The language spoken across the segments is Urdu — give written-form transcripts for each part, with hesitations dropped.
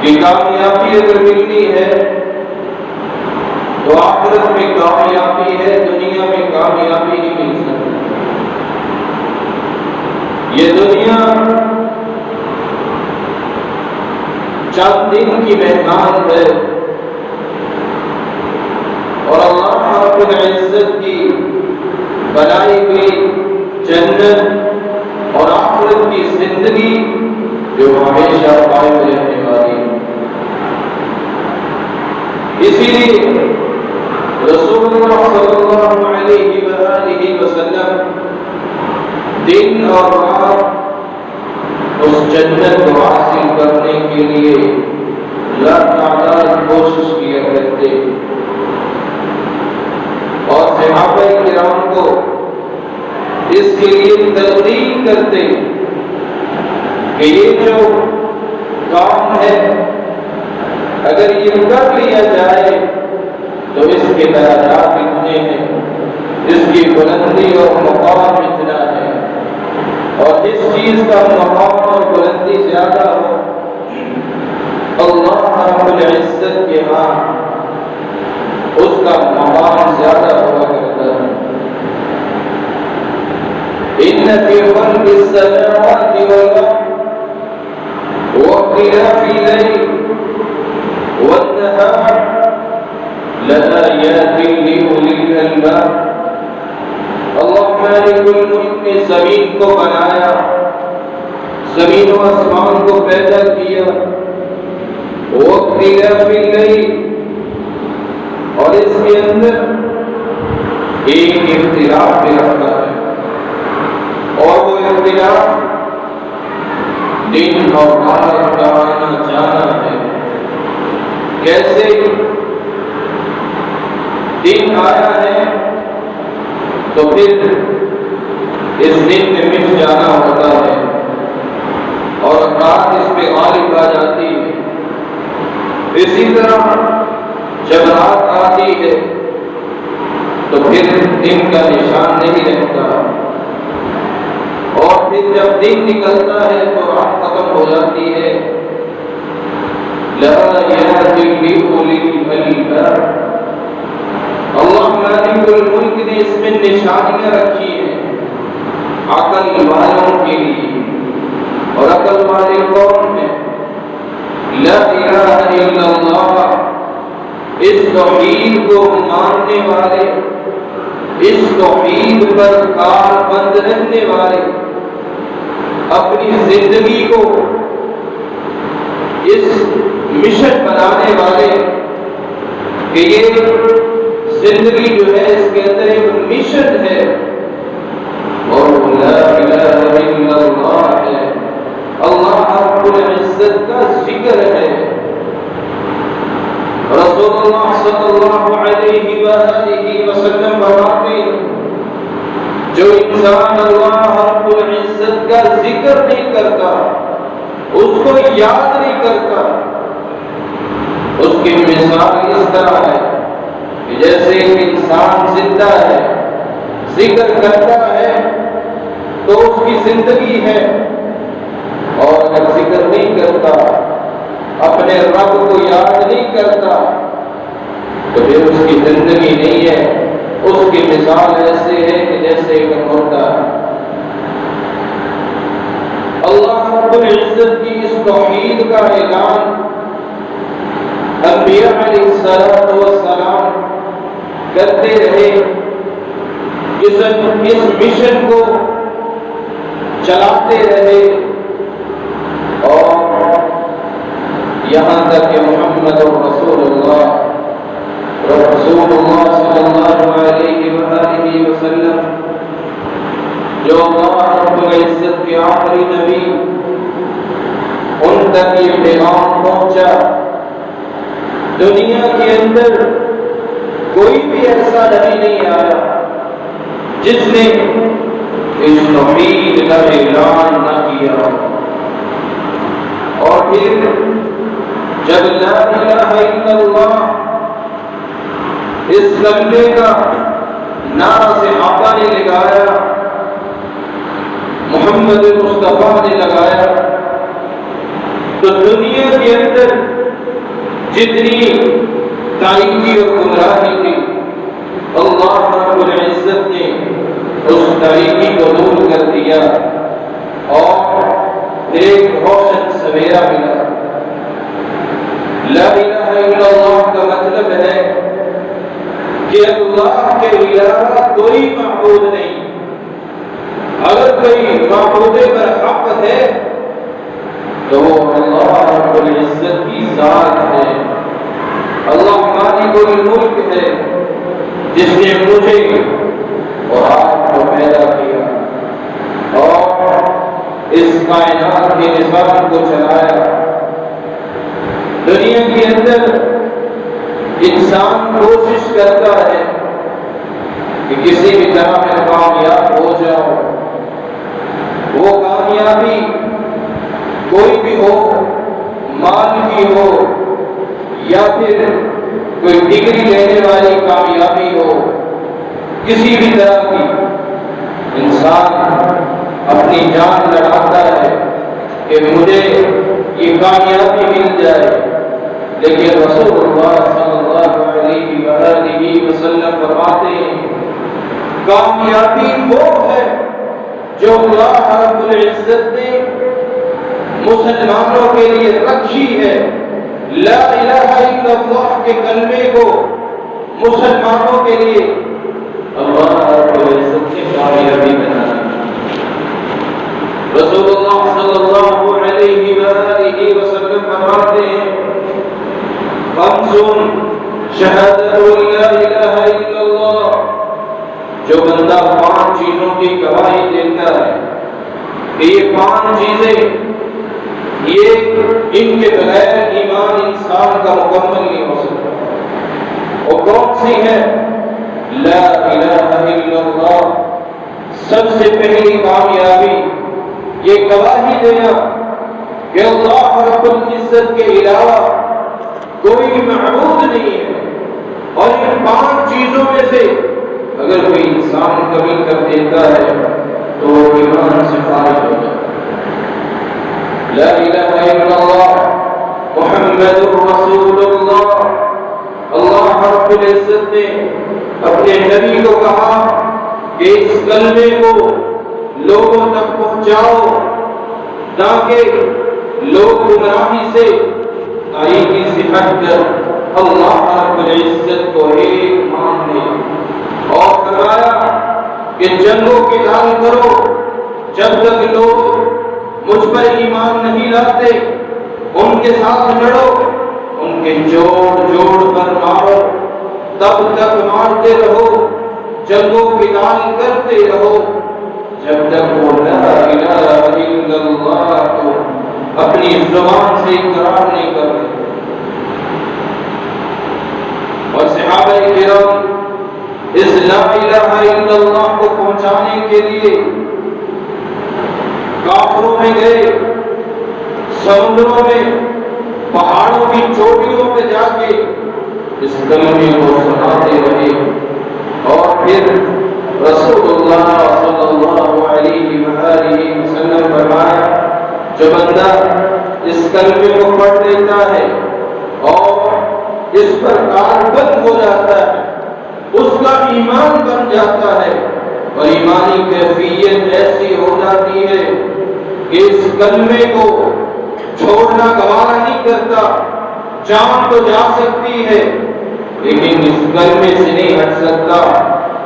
کہ کامیابی اگر ملنی ہے تو آخرت میں کامیابی ہے، دنیا میں کامیابی نہیں مل سکتی۔ یہ دنیا چند دن کی مہمان ہے، اور اللہ رب العزت کی بنائی ہوئی جنت اور آخرت کی زندگی جو ہمیشہ قائم رہنے والی ہے۔ اسی لیے رسول اللہ صلی اللہ علیہ وآلہ وسلم دن اور رات اس جنت کو حاصل کرنے کے لیے لگاتار کوشش کیا کرتے، اور صحابہ کرام کو اس کے لیے ترغیب کرتے کہ یہ جو کام ہے اگر یہ کر لیا جائے تو اس کے درجات اتنے ہیں، اس کی بلندی اور مقام اتنا ہے، اور جس چیز کا مقام اور بلندی زیادہ ہو اللہ رب العزت کے ہاں اس کا مقام زیادہ ہوا کرتا ہے۔ ان فی خلق السماوات والارض واختلاف الليل والنهار لآیات لأولی الألباب۔ اللہ مالک الملک نے زمین کو بنایا، زمین و آسمان کو پیدا کیا، واختلاف الليل، اور اس کے اندر ایک اختلاف بھی رکھا ہے، اور وہ اختلاف دن اور رات کا آنا جانا ہے۔ کیسے دن آیا ہے تو پھر اس دن میں مٹ جانا ہوتا ہے، اور رات اس پہ غالب آ جاتی ہے۔ اسی طرح جب رات آتی ہے تو پھر دن کا نشان نہیں رہتا، اور پھر جب دن نکلتا ہے تو رات ختم ہو جاتی ہے۔ لآیات لأولی الألباب، اللہ مالک الملک نے اس میں نشانیاں رکھی ہیں عقل والوں کے لیے، اور عقل والے کون ہیں؟ لا الہ الا اللہ، اس توحید کو ماننے والے، اس توحید پر کاربند رہنے والے، اپنی زندگی کو اس مشن بنانے والے کہ یہ زندگی جو ہے اس کے اندر ایک مشن ہے، اور لا الہ الا اللہ ہے، اللہ رب العزت کا ذکر ہے۔ رسول اللہ صلی اللہ علیہ وآلہ وسلم فرماتے ہیں جو انسان اللہ رب العزت کا ذکر نہیں کرتا، اس کو یاد نہیں کرتا، اس کی مثال اس طرح ہے کہ جیسے ایک انسان زندہ ہے، ذکر کرتا ہے تو اس کی زندگی ہے، اور اگر ذکر نہیں کرتا، اپنے رب کو یاد نہیں کرتا تو پھر اس کی زندگی نہیں ہے۔ اس کی مثال ایسے ہے کہ جیسے ایک مردہ ہے۔ اللہ رب العزت کی اس توحید کا اعلان انبیاء علیہ السلام کرتے رہے، اس مشن کو چلاتے رہے، اور یہاں تک کہ محمد رسول اللہ صلی اللہ علیہ وآلہ وسلم جو اللہ رب العزت کے آخری نبی، ان تک یہ پیغام پہنچا۔ دنیا کے اندر کوئی بھی ایسا نبی نہیں آیا جس نے اس توحید کا اعلان نہ کیا، اور پھر جب لا الہ الا اللہ اس کلمے کا نعرہ صحابہ نے لگایا، محمد مصطفیٰ نے لگایا، تو دنیا کے اندر جتنی تاریکی اور گمراہی تھی اللہ رب العزت نے اس تاریکی کو دور کر دیا اور ایک روشن سویرا ملا۔ لا الہ الا اللہ کا مطلب ہے کہ اللہ کے علاوہ کوئی معبود نہیں۔ اگر کوئی معبود پر حق ہے تو وہ اللہ رب العزت کی ذات ہے۔ اللہ مالک الملک ہے جس نے مجھے اور آپ کو پیدا کیا اور اس کائنات کے نظام کو چلایا۔ دنیا کے اندر انسان کوشش کرتا ہے کہ کسی بھی طرح میں کامیاب ہو جاؤ۔ وہ کامیابی کوئی بھی ہو، مال کی ہو یا پھر کوئی ڈگری لینے والی کامیابی ہو، کسی بھی طرح کی انسان اپنی جان لڑاتا ہے کہ مجھے یہ کامیابی مل جائے، لیکن رسول اللہ صلی اللہ علیہ وآلہ وسلم فرماتے ہیں کامیابی وہ ہے جو اللہ رب العزت نے مسلمانوں کے لیے رکھی ہے۔ لا الہ الا اللہ کے کلمے کو مسلمانوں کے لیے اللہ رب العزت نے کامیابی بنائی۔ رسول اللہ صلی اللہ علیہ وآلہ وسلم فرماتے ہیں خمس شہادت لا الہ الا اللہ، جو بندہ 5 چیزوں کی گواہی دیتا ہے کہ یہ 5 چیزیں یہ ان کے بغیر ایمان انسان کا مکمل نہیں ہو سکتا۔ وہ کون سی ہے؟ لا الہ الا اللہ۔ سب سے پہلی کامیابی یہ گواہی دینا کہ اللہ رب العزت کے علاوہ کوئی معبود نہیں ہے، اور ان 5 چیزوں میں سے اگر کوئی انسان کمی کر دیتا ہے تو وہ ایمان سے خارج ہو جاتا ہے۔ لا الہ الا اللہ محمد رسول اللہ۔ اللہ رب العزت نے اپنے نبی کو کہا کہ اس کلمے کو لوگوں تک پہنچاؤ تاکہ لوگ گمراہی سے تاریکی سے ہٹ کر اللہ رب العزت کو ایک مان لیں، اور فرمایا کہ جنگوں کی اعلان کرو جب تک لوگ مجھ پر ایمان نہیں لاتے ان کے ساتھ لڑو، ان کے جوڑ جوڑ پر مارو، تب تک مارتے رہو، جنگوں کی اعلان کرتے رہو جب تک وہ لا الہ الا اللہ کو اپنی زبان سے اقرار نہیں کرتے۔ اور صحابہ کرام اس لا الہ الا اللہ کو پہنچانے کے لیے کافروں میں گئے، سمندروں میں، پہاڑوں کی چوٹیوں پہ جا کے اس کلمے کو سناتے رہے، اور پھر رسول اللہ صلی اللہ علیہ وآلہ وسلم فرمایا جو بندہ اس کلمے کو پڑھ لیتا ہے اور اس پر کاربند ہو جاتا ہے اس کا ایمان بن جاتا ہے، اور ایمانی کیفیت ایسی ہو جاتی ہے کہ اس کلمے کو چھوڑنا گوارا نہیں کرتا۔ جان تو جا سکتی ہے لیکن اس کلمے سے نہیں ہٹ سکتا،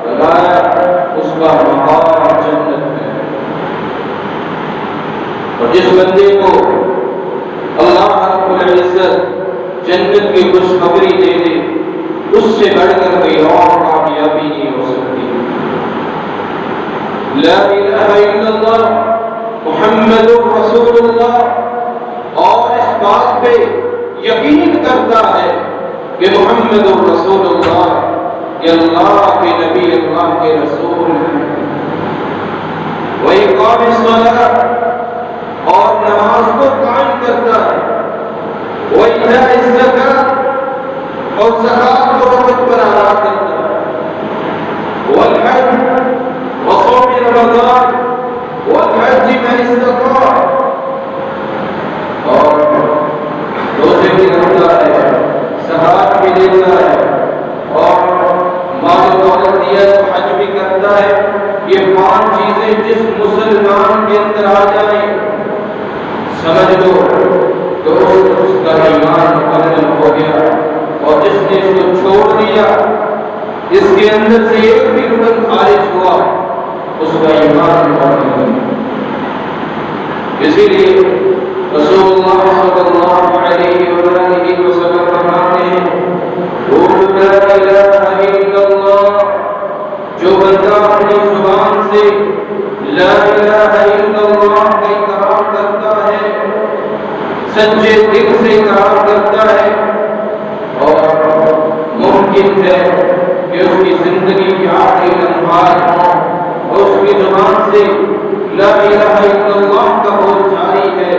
فرمایا اس کا مقام جنت ہے۔ اور جس بندے کو اللہ رب العزت جنت کی خوشخبری دے دے اس سے بڑھ کر کوئی اور کامیابی نہیں ہو سکتی۔ لا الہ الا اللہ محمد رسول اللہ، اور اس بات پہ یقین کرتا ہے کہ محمد رسول اللہ کہ اللہ کے نبی، اللہ کے رسول ہیں۔ وإقام الصلاۃ، اور نماز کو قائم کرتا ہے، وإيتاء الزکاۃ، اور زکات کو وقت پر ادا کرتا ہے، والحج وصوم رمضان والحج من استطاع، اور روزے بھی رکھتا ہے سے جس مسلمان کے اندر آ جائے سمجھ لو تو اس کا ایمان مکمل ہو گیا، اور جس نے اس کو چھوڑ دیا، اس کے اندر سے ایک بھی رکن خارج ہوا، اس کا ایمان مکمل نہیں۔ اسی لیے رسول اللہ صلی اللہ علیہ وآلہ وسلم فرماتے ہیں قول لا الہ الا اللہ، جو بندہ اپنی زبان سے لا الہ الا اللہ کا اقرار کرتا ہے، سچے دل سے اقرار کرتا ہے، اور ممکن ہے کہ اس کی زندگی کے آخری لمحات ہوں اور اس کی زبان سے لا الہ الا اللہ کا بول جاری ہے،